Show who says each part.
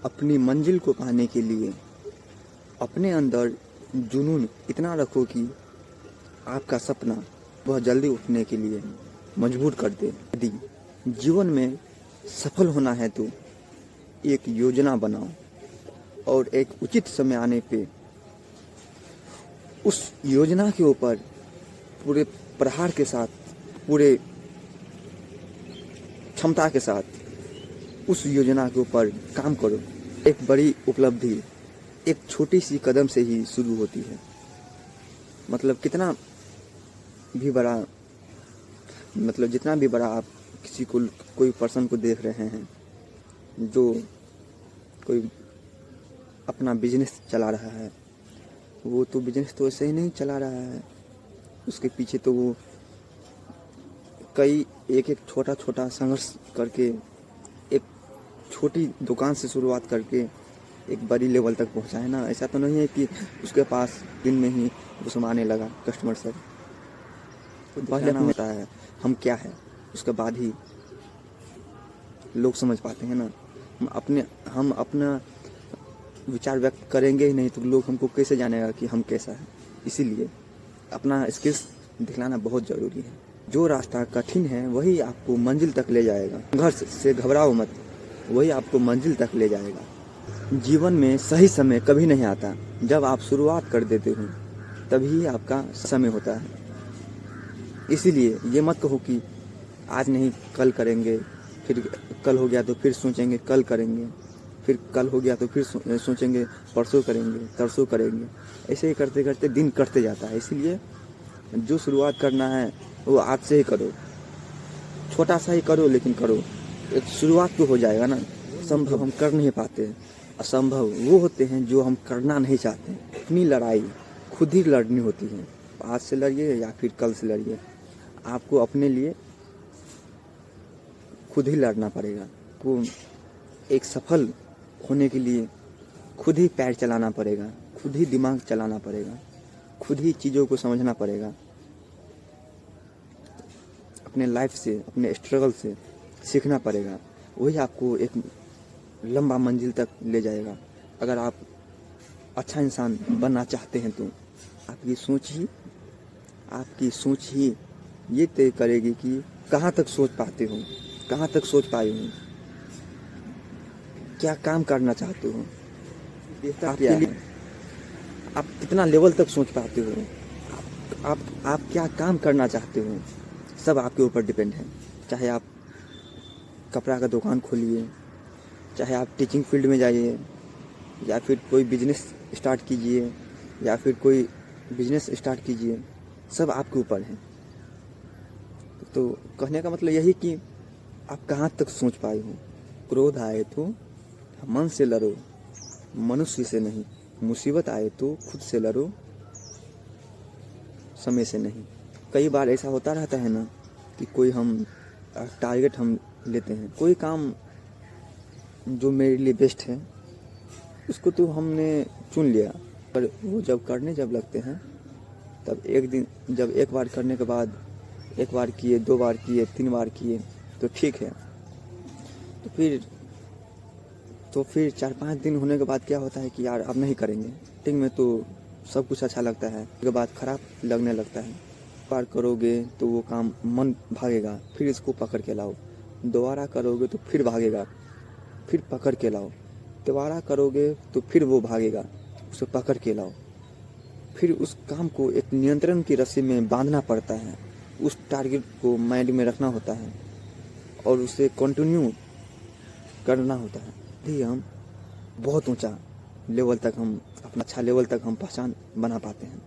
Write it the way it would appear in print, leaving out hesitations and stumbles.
Speaker 1: अपनी मंजिल को पाने के लिए अपने अंदर जुनून इतना रखो कि आपका सपना बहुत जल्दी उठने के लिए मजबूर कर दे। यदि जीवन में सफल होना है तो एक योजना बनाओ और एक उचित समय आने पे उस योजना के ऊपर पूरे प्रहार के साथ, पूरे क्षमता के साथ उस योजना के ऊपर काम करो। एक बड़ी उपलब्धि एक छोटी सी कदम से ही शुरू होती है। मतलब कितना भी बड़ा, मतलब जितना भी बड़ा आप किसी को, कोई पर्सन को देख रहे हैं जो कोई अपना बिजनेस चला रहा है, वो तो बिजनेस तो ऐसे ही नहीं चला रहा है, उसके पीछे तो वो कई एक छोटा छोटा संघर्ष करके, एक छोटी दुकान से शुरुआत करके एक बड़ी लेवल तक पहुंचा है ना। ऐसा तो नहीं है कि उसके पास दिन में ही उसमें आने लगा कस्टमर सर। तो पहले हमें पता है हम क्या है, उसके बाद ही लोग समझ पाते हैं ना। हम अपना विचार व्यक्त करेंगे ही नहीं तो लोग हमको कैसे जानेगा कि हम कैसा है। इसीलिए अपना स्किल्स दिखलाना बहुत ज़रूरी है। जो रास्ता कठिन है वही आपको मंजिल तक ले जाएगा। संघर्ष से घबराओ मत, वही आपको मंजिल तक ले जाएगा। जीवन में सही समय कभी नहीं आता, जब आप शुरुआत कर देते हो तभी आपका समय होता है। इसीलिए ये मत कहो कि आज नहीं कल करेंगे, फिर कल हो गया तो फिर सोचेंगे कल करेंगे, फिर कल हो गया तो फिर सोचेंगे परसों करेंगे, तरसों करेंगे। ऐसे ही करते करते दिन कटते जाता है। इसीलिए जो शुरुआत करना है वो आज से ही करो, छोटा सा ही करो लेकिन करो। एक शुरुआत तो हो जाएगा ना। संभव हम कर नहीं पाते, असंभव वो होते हैं जो हम करना नहीं चाहते। अपनी लड़ाई खुद ही लड़नी होती है। आज से लड़िए या फिर कल से लड़िए, आपको अपने लिए खुद ही लड़ना पड़ेगा। को एक सफल होने के लिए खुद ही पैर चलाना पड़ेगा, खुद ही दिमाग चलाना पड़ेगा, खुद ही चीज़ों को समझना पड़ेगा। अपने लाइफ से, अपने स्ट्रगल से सीखना पड़ेगा। वही आपको एक लंबा मंजिल तक ले जाएगा। अगर आप अच्छा इंसान बनना चाहते हैं तो आपकी सोच ही ये तय करेगी कि कहाँ तक सोच पाते हो, कहाँ तक सोच पाए हो, क्या काम करना चाहते हो, आपके लिए आप कितना लेवल तक सोच पाते हो, आप क्या काम करना चाहते हो, सब आपके ऊपर डिपेंड है। चाहे आप कपड़ा का दुकान खोलिए, चाहे आप टीचिंग फील्ड में जाइए, या फिर कोई बिजनेस स्टार्ट कीजिए, या फिर कोई बिजनेस स्टार्ट कीजिए, सब आपके ऊपर है। तो कहने का मतलब यही कि आप कहाँ तक सोच पाए हो। क्रोध आए तो मन से लड़ो, मनुष्य से नहीं। मुसीबत आए तो खुद से लड़ो, समय से नहीं। कई बार ऐसा होता रहता है ना कि कोई हम टारगेट हम लेते हैं, कोई काम जो मेरे लिए बेस्ट है उसको तो हमने चुन लिया, पर वो जब लगते हैं तब एक दिन, जब एक बार करने के बाद, एक बार किए, 2 बार किए, 3 बार किए तो ठीक है, तो फिर 4-5 दिन होने के बाद क्या होता है कि यार अब नहीं करेंगे। स्टार्टिंग में तो सब कुछ अच्छा लगता है, उसके बाद खराब लगने लगता है। बार करोगे तो वो काम मन भागेगा, फिर इसको पकड़ के लाओ। दोबारा करोगे तो फिर भागेगा, फिर पकड़ के लाओ। दोबारा करोगे तो फिर वो भागेगा, उसे पकड़ के लाओ। फिर उस काम को एक नियंत्रण की रस्सी में बांधना पड़ता है, उस टारगेट को माइंड में रखना होता है और उसे कंटिन्यू करना होता है। ही हम बहुत ऊंचा लेवल तक, हम अपना अच्छा लेवल तक हम पहचान बना पाते हैं।